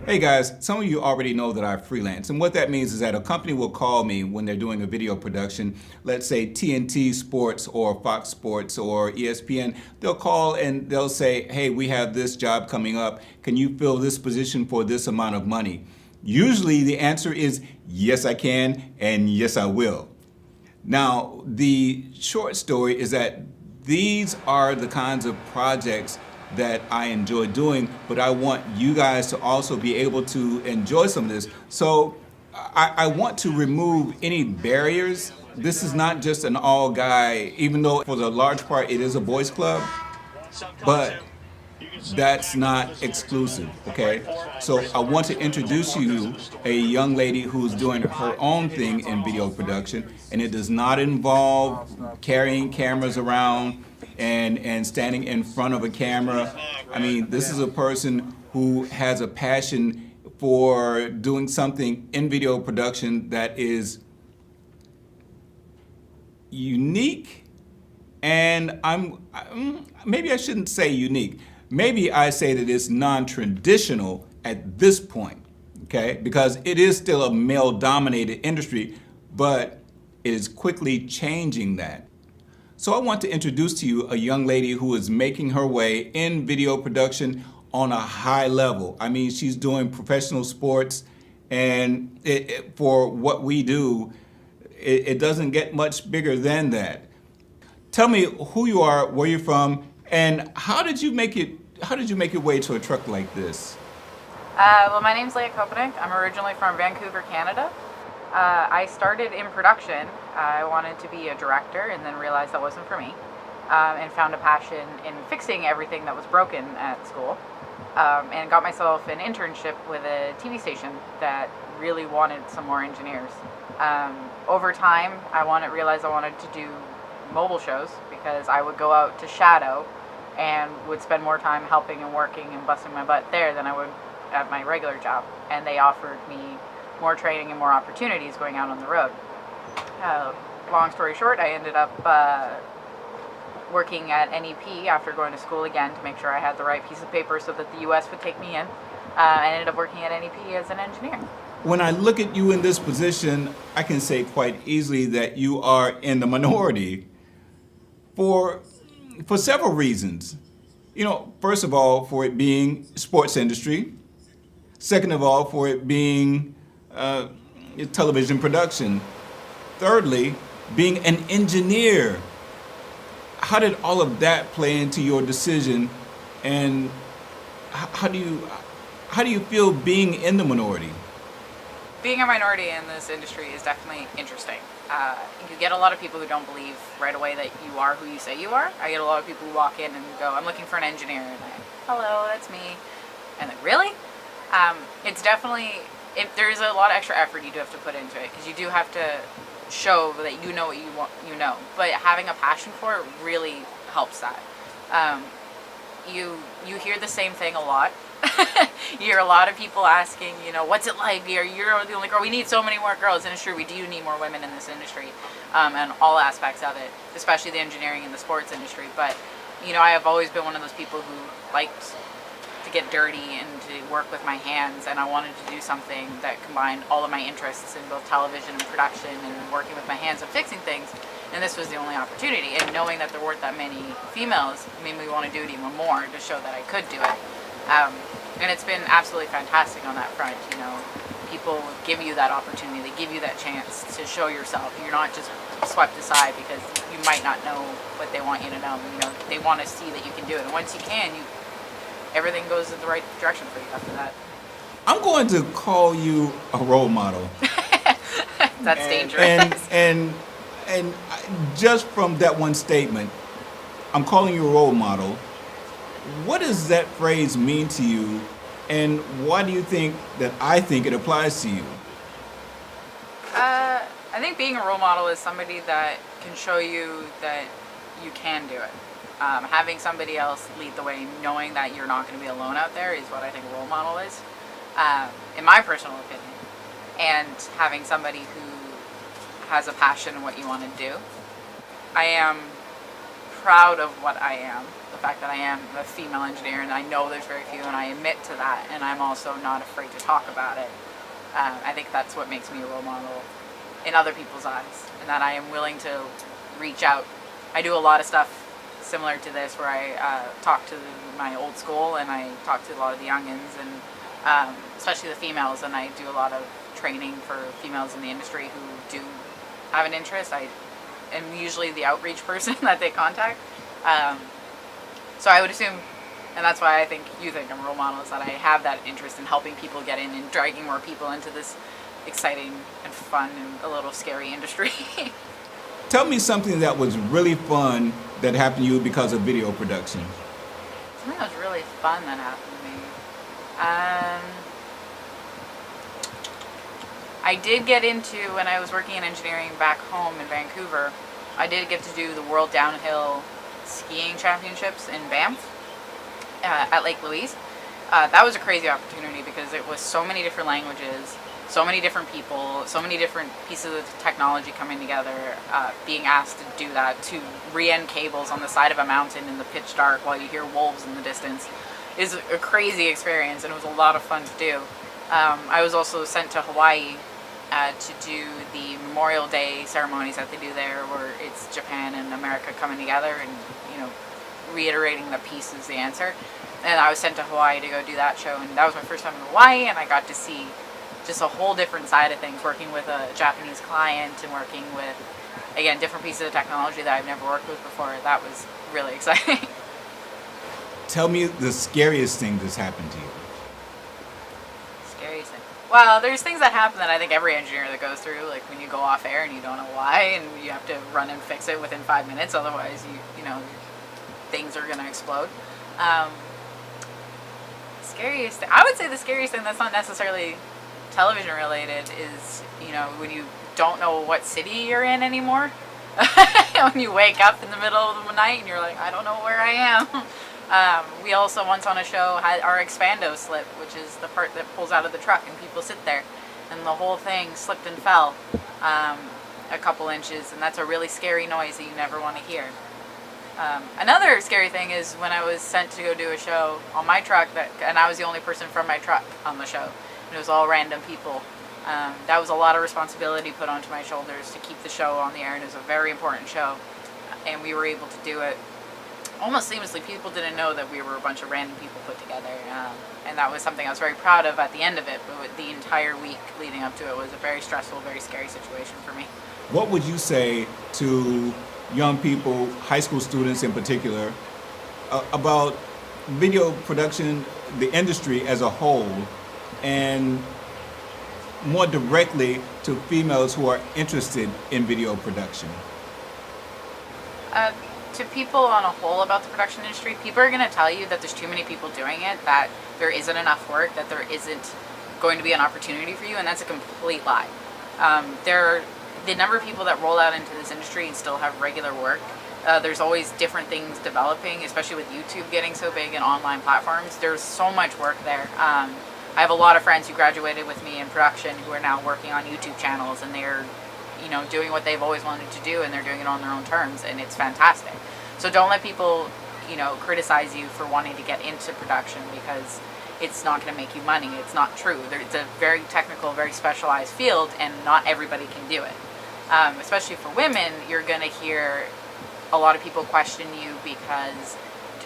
Hey guys, some of you already know that I freelance, and what that means is that a company will call me when they're doing a video production, let's say TNT Sports or Fox Sports or ESPN. They'll call and they'll say, hey, we have this job coming up. Can you fill this position for this amount of money? Usually the answer is yes, I can, and yes, I will. Now, the short story is that these are the kinds of projects that I enjoy doing, but I want you guys to also be able to enjoy some of this. So I want to remove any barriers. This is not just an all guy, even though for the large part it is a boys club, but that's not exclusive, okay? So I want to introduce you a young lady who's doing her own thing in video production, and it does not involve carrying cameras around and standing in front of a camera. I mean, this is a person who has a passion for doing something in video production that is unique, and maybe I shouldn't say unique. Maybe I say that it's non-traditional at this point, okay? Because it is still a male-dominated industry, but it is quickly changing that. So I want to introduce to you a young lady who is making her way in video production on a high level. I mean, she's doing professional sports, and for what we do, it doesn't get much bigger than that. Tell me who you are, where you're from, and how did you make your way to a truck like this? Well, my name's Leah Kopenik. I'm originally from Vancouver, Canada. I started in production. I wanted to be a director and then realized that wasn't for me, and found a passion in fixing everything that was broken at school, and got myself an internship with a TV station that really wanted some more engineers. Over time, realized I wanted to do mobile shows because I would go out to shadow and would spend more time helping and working and busting my butt there than I would at my regular job. And they offered me more training and more opportunities going out on the road. Long story short, I ended up working at NEP after going to school again to make sure I had the right piece of paper so that the US would take me in. I ended up working at NEP as an engineer. When I look at you in this position, I can say quite easily that you are in the minority for several reasons. You know, first of all, for it being sports industry. Second of all, for it being television production. Thirdly, being an engineer. How did all of that play into your decision, and how do you feel being in the minority? Being a minority in this industry is definitely interesting. You get a lot of people who don't believe right away that you are who you say you are. I get a lot of people who walk in and go, I'm looking for an engineer, and hello, that's me. And like, really? It's definitely, there's a lot of extra effort you do have to put into it, because you do have to show that you know what you want, but having a passion for it really helps that. You hear the same thing a lot. You hear a lot of people asking, what's it like? You're the only girl. We need so many more girls. And it's true, we do need more women in this industry, and all aspects of it, especially the engineering and the sports industry. But, I have always been one of those people who liked to get dirty and to work with my hands, and I wanted to do something that combined all of my interests in both television and production and working with my hands and fixing things. And this was the only opportunity. And knowing that there weren't that many females made me want to do it even more to show that I could do it. And it's been absolutely fantastic on that front. People give you that opportunity, they give you that chance to show yourself. You're not just swept aside because you might not know what they want you to know. They want to see that you can do it. And once you can, everything goes in the right direction for you after that. I'm going to call you a role model. That's dangerous. And just from that one statement, I'm calling you a role model. What does that phrase mean to you, and why do you think that I think it applies to you? I think being a role model is somebody that can show you that you can do it. Having somebody else lead the way, knowing that you're not going to be alone out there, is what I think a role model is, in my personal opinion. And having somebody who has a passion in what you want to do. I am proud of what I am, the the fact that I am a female engineer, and I know there's very few, and I admit to that, and I'm also not afraid to talk about it. I think that's what makes me a role model in other people's eyes, and that I am willing to reach out. I do a lot of stuff similar to this, where I talk to my old school, and I talk to a lot of the youngins, and especially the females, and I do a lot of training for females in the industry who do have an interest. I am usually the outreach person that they contact. So I would assume, and that's why I think you think I'm a role model, is that I have that interest in helping people get in and dragging more people into this exciting and fun and a little scary industry. Tell me something that was really fun that happened to you because of video production. Something that was really fun that happened to me. I did get into, when I was working in engineering back home in Vancouver, I did get to do the World Downhill Skiing Championships in Banff at Lake Louise. That was a crazy opportunity because it was so many different languages, so many different people, so many different pieces of technology coming together, being asked to do that, to re-end cables on the side of a mountain in the pitch dark while you hear wolves in the distance, is a crazy experience, and it was a lot of fun to do. I was also sent to Hawaii to do the Memorial Day ceremonies that they do there, where it's Japan and America coming together and, you know, reiterating the peace is the answer. And I was sent to Hawaii to go do that show, and that was my first time in Hawaii, and I got to see just a whole different side of things, working with a Japanese client and working with, again, different pieces of technology that I've never worked with before. That was really exciting. Tell me the scariest thing that's happened to you. Scariest thing. Well, there's things that happen that I think every engineer that goes through, like when you go off air and you don't know why, and you have to run and fix it within 5 minutes, otherwise you know, things are going to explode. Scariest thing, I would say the scariest thing that's not necessarily television related is, you know, when you don't know what city you're in anymore. When you wake up in the middle of the night and you're like, I don't know where I am. We also once on a show had our expando slip, which is the part that pulls out of the truck and people sit there, and the whole thing slipped and fell a couple inches, and that's a really scary noise that you never want to hear. Another scary thing is when I was sent to go do a show on my truck, and I was the only person from my truck on the show, and it was all random people. That was a lot of responsibility put onto my shoulders to keep the show on the air, and it was a very important show, and we were able to do it almost seamlessly. People didn't know that we were a bunch of random people put together, and that was something I was very proud of at the end of it, but the entire week leading up to it was a very stressful, very scary situation for me. What would you say to young people, high school students in particular, about video production, the industry as a whole, and more directly to females who are interested in video production? To people on a whole about the production industry, people are going to tell you that there's too many people doing it, that there isn't enough work, that there isn't going to be an opportunity for you, and that's a complete lie. The number of people that roll out into this industry and still have regular work, there's always different things developing, especially with YouTube getting so big and online platforms. There's so much work there. I have a lot of friends who graduated with me in production who are now working on YouTube channels, and they're, you know, doing what they've always wanted to do, and they're doing it on their own terms, and it's fantastic. So don't let people, you know, criticize you for wanting to get into production because it's not going to make you money. It's not true. It's a very technical, very specialized field, and not everybody can do it. Especially for women, you're going to hear a lot of people question you because,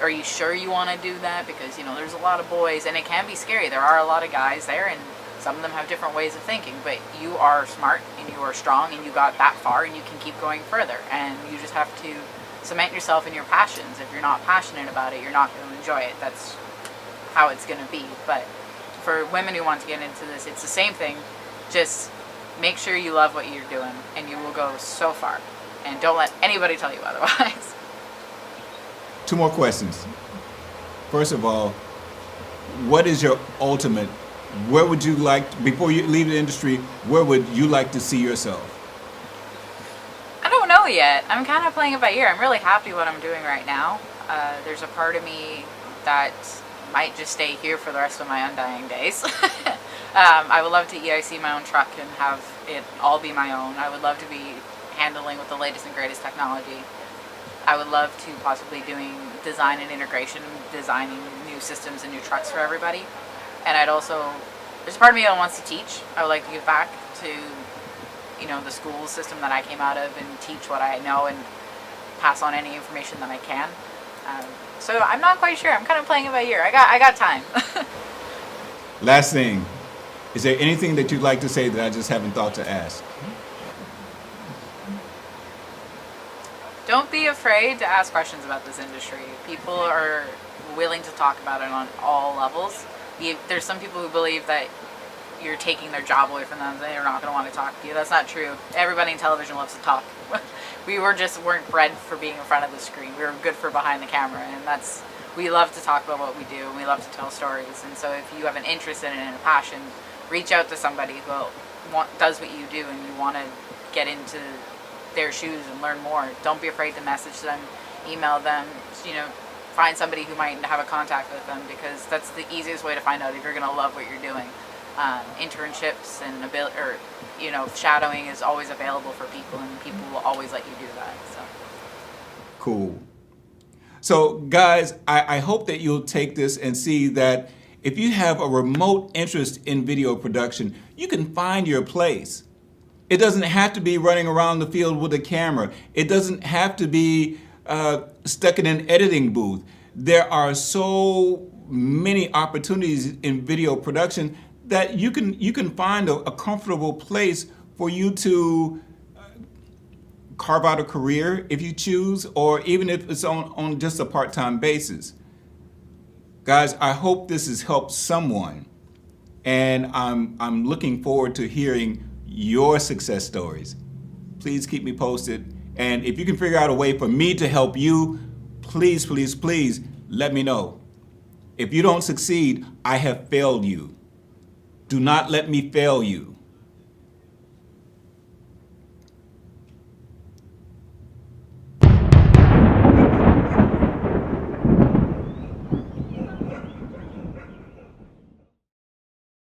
are you sure you want to do that? Because, you know, there's a lot of boys, and it can be scary. There are a lot of guys there, and some of them have different ways of thinking, but you are smart, and you are strong, and you got that far, and you can keep going further, and you just have to cement yourself in your passions. If you're not passionate about it, you're not going to enjoy it. That's how it's going to be. But for women who want to get into this, it's the same thing. Just make sure you love what you're doing, and you will go so far. And don't let anybody tell you otherwise. 2 more questions. First of all, what is your ultimate? Where would you like, before you leave the industry, where would you like to see yourself? I don't know yet. I'm kind of playing it by ear. I'm really happy what I'm doing right now. There's a part of me that might just stay here for the rest of my undying days. I would love to EIC my own truck and have it all be my own. I would love to be handling with the latest and greatest technology. I would love to possibly doing design and integration, designing new systems and new trucks for everybody. And I'd also, there's a part of me that wants to teach. I would like to give back to, the school system that I came out of and teach what I know and pass on any information that I can. So I'm not quite sure. I'm kind of playing it by ear. I got time. Last thing, is there anything that you'd like to say that I just haven't thought to ask? Don't be afraid to ask questions about this industry. People are willing to talk about it on all levels. There's some people who believe that you're taking their job away from them, they're not going to want to talk to you. That's not true. Everybody in television loves to talk. We weren't bred for being in front of the screen. We were good for behind the camera, and we love to talk about what we do, and we love to tell stories. And so if you have an interest in it and a passion, reach out to somebody who does what you do and you want to get into their shoes and learn more. Don't be afraid to message them, email them, find somebody who might have a contact with them, because that's the easiest way to find out if you're going to love what you're doing. Internships and shadowing is always available for people, and people will always let you do that. So Cool. So guys, I hope that you'll take this and see that if you have a remote interest in video production, you can find your place. It doesn't have to be running around the field with a camera. It doesn't have to be stuck in an editing booth. There are so many opportunities in video production that you can find a comfortable place for you to carve out a career if you choose, or even if it's on just a part-time basis. Guys, I hope this has helped someone, and I'm looking forward to hearing your success stories. Please keep me posted, and if you can figure out a way for me to help you, please, please, please let me know. If you don't succeed, I have failed you. Do not let me fail you.